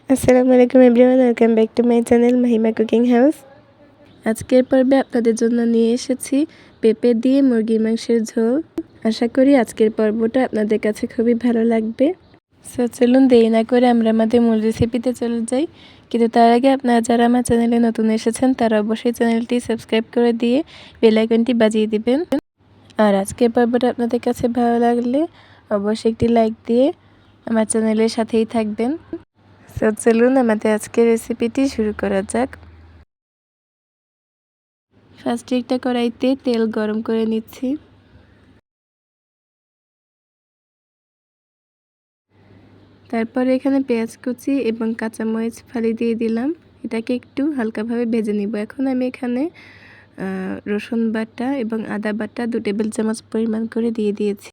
আসসালামু আলাইকুম everyone, welcome back to my channel Mahima cooking house. আজকের পর্বে আপনাদের জন্য নিয়ে এসেছি পেঁপে দিয়ে মুরগির মাংসের ঝোল। আশা করি আজকের পর্বটা আপনাদের কাছে খুবই ভালো লাগবে। সো চলুন দেরি না করে আমরা আমাদের মূল রেসিপিতে চলে যাই। কিন্তু তার আগে আপনারা যারা আমার চ্যানেলে নতুন এসেছেন তারা অবশ্যই চ্যানেলটি সাবস্ক্রাইব করে দিয়ে বেল আইকনটি বাজিয়ে দিবেন। আর আজকের পর্বটা আপনাদের কাছে ভালো লাগলে অবশ্যই একটি লাইক দিয়ে আমার চ্যানেলের সাথেই থাকবেন। সো চলুন আমাদের আজকের রেসিপিটি শুরু করা যাক। ফার্স্টে একটা কড়াইতে তেল গরম করে নিচ্ছি। তারপরে এখানে পেঁয়াজ কুচি এবং কাঁচামরিচ ফালি দিয়ে দিলাম। এটাকে একটু হালকাভাবে ভেজে নিব। এখন আমি এখানে রসুন বাটা এবং আদা বাটা 2 টেবিল চামচ পরিমাণ করে দিয়ে দিয়েছি।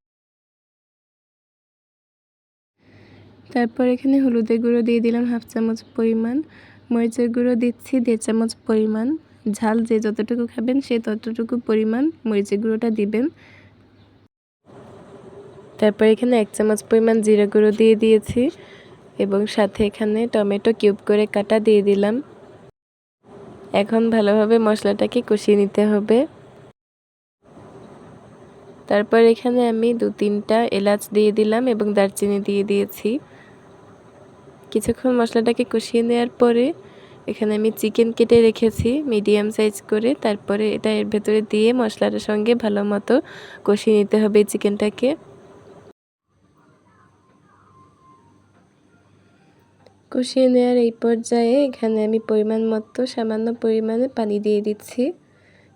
তারপর এখানে হলুদের গুঁড়ো দিয়ে দিলাম 1/2 চামচ পরিমাণ, মরিচের গুঁড়ো দিচ্ছি 1.5 চামচ পরিমাণ। ঝাল যে যতটুকু খাবেন সে ততটুকু পরিমাণ মরিচের গুঁড়োটা দিবেন। তারপর এখানে 1 চামচ পরিমাণ জিরা গুঁড়ো দিয়ে দিয়েছি এবং সাথে এখানে টমেটো কিউব করে কাটা দিয়ে দিলাম। এখন ভালোভাবে মশলাটাকে কষিয়ে নিতে হবে। তারপর এখানে আমি 2-3টা এলাচ দিয়ে দিলাম এবং দারচিনি দিয়ে দিয়েছি। কিছুক্ষণ মশলাটাকে কষিয়ে নেওয়ার পরে এখানে আমি চিকেন কেটে রেখেছি মিডিয়াম সাইজ করে। তারপরে এটা এর ভেতরে দিয়ে মশলাটার সঙ্গে ভালো মতো কষিয়ে নিতে হবে চিকেনটাকে। কষিয়ে নেওয়ার এই পর্যায়ে এখানে আমি পরিমাণ মতো সামান্য পরিমাণে পানি দিয়ে দিচ্ছি।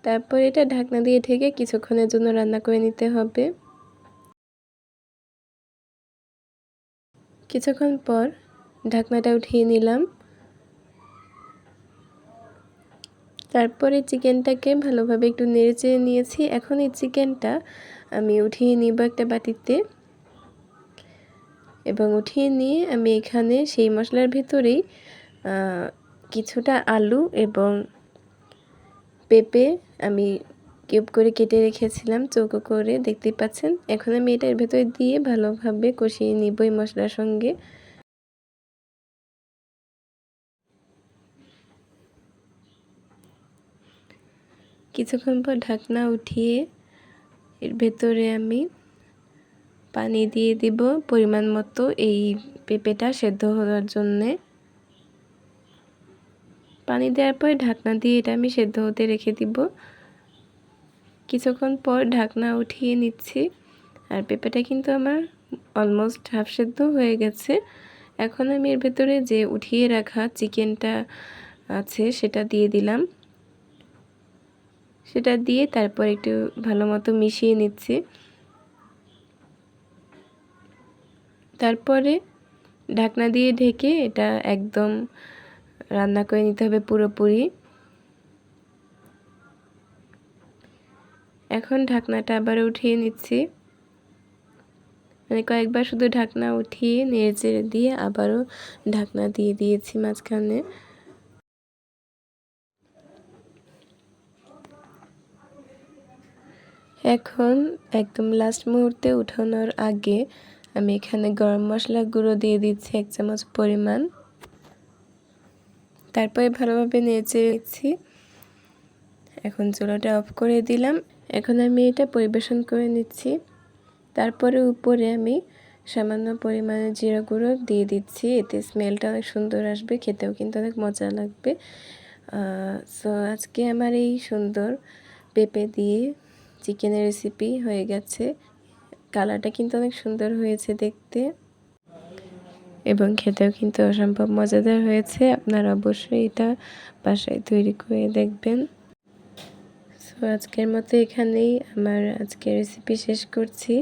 তারপর এটা ঢাকনা দিয়ে ঢেকে কিছুক্ষণের জন্য রান্না করে নিতে হবে। কিছুক্ষণ পর ঢাকনাটা উঠিয়ে নিলাম। তারপরে চিকেনটাকে ভালোভাবে একটু নেড়েচেড়ে নিয়েছি। এখন এই চিকেনটা আমি উঠিয়ে নিব একটা বাটিতে এবং উঠিয়ে নিয়ে আমি এখানে সেই মশলার ভেতরেই কিছুটা আলু এবং পেঁপে আমি কিউব করে কেটে রেখেছিলাম চৌকো করে, দেখতেই পাচ্ছেন। এখন আমি এটার ভেতরে দিয়ে ভালোভাবে কষিয়ে নিব এই মশলার সঙ্গে। কিছুক্ষণ পর ঢাকনা উঠিয়ে এর ভেতরে আমি পানি দিয়ে দিব পরিমাণ মতো এই পেঁপেটা সেদ্ধ হওয়ার জন্যে। পানি দেওয়ার পর ঢাকনা দিয়ে এটা আমি সেদ্ধ হতে রেখে দিব। কিছুক্ষণ পর ঢাকনা উঠিয়ে নিচ্ছি। আর পেঁপেটা কিন্তু আমার অলমোস্ট হাফ সেদ্ধ হয়ে গেছে। এখন আমি এর ভেতরে যে উঠিয়ে রাখা চিকেনটা আছে সেটা দিয়ে দিলাম। সেটা দিয়ে তারপর একটু ভালো মতো মিশিয়ে নিচ্ছি। তারপরে ঢাকনা দিয়ে ঢেকে এটা একদম রান্না করে নিতে হবে পুরোপুরি। এখন ঢাকনাটা আবার উঠিয়ে নিচ্ছি। মানে কয়েকবার শুধু ঢাকনা উঠিয়ে নেড়েচেড়ে দিয়ে আবারও ঢাকনা দিয়ে দিয়েছি মাঝখানে। এখন একদম লাস্ট মুহূর্তে উঠানোর আগে আমি এখানে গরম মশলা গুঁড়ো দিয়ে দিচ্ছি 1 চামচ পরিমাণ। তারপরে ভালোভাবে নেড়েচেড়ে নিচ্ছি। এখন চুলাটা অফ করে দিলাম। এখন আমি এটা পরিবেশন করে নিচ্ছি। তারপরে উপরে আমি সামান্য পরিমাণে জিরা গুঁড়ো দিয়ে দিচ্ছি। এতে স্মেলটা অনেক সুন্দর আসবে, খেতেও কিন্তু অনেক মজা লাগবে। সো আজকে আমার এই সুন্দর পেঁপে দিয়ে চিকেনের রেসিপি হয়ে গেছে। কালারটা কিন্তু অনেক সুন্দর হয়েছে দেখতে এবং খেতেও কিন্তু অসম্ভব মজাদার হয়েছে। আপনারা অবশ্যই এটা বাসায় তৈরি করে দেখবেন। সো আজকের মতো এখানেই আমার আজকের রেসিপি শেষ করছি।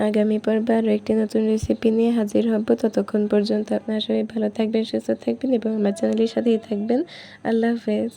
আগামী পর্বে আরও একটি নতুন রেসিপি নিয়ে হাজির হব। ততক্ষণ পর্যন্ত আপনারা সবাই ভালো থাকবেন, সুস্থ থাকবেন এবং আমার চ্যানেলের সাথেই থাকবেন। আল্লাহ হাফেজ।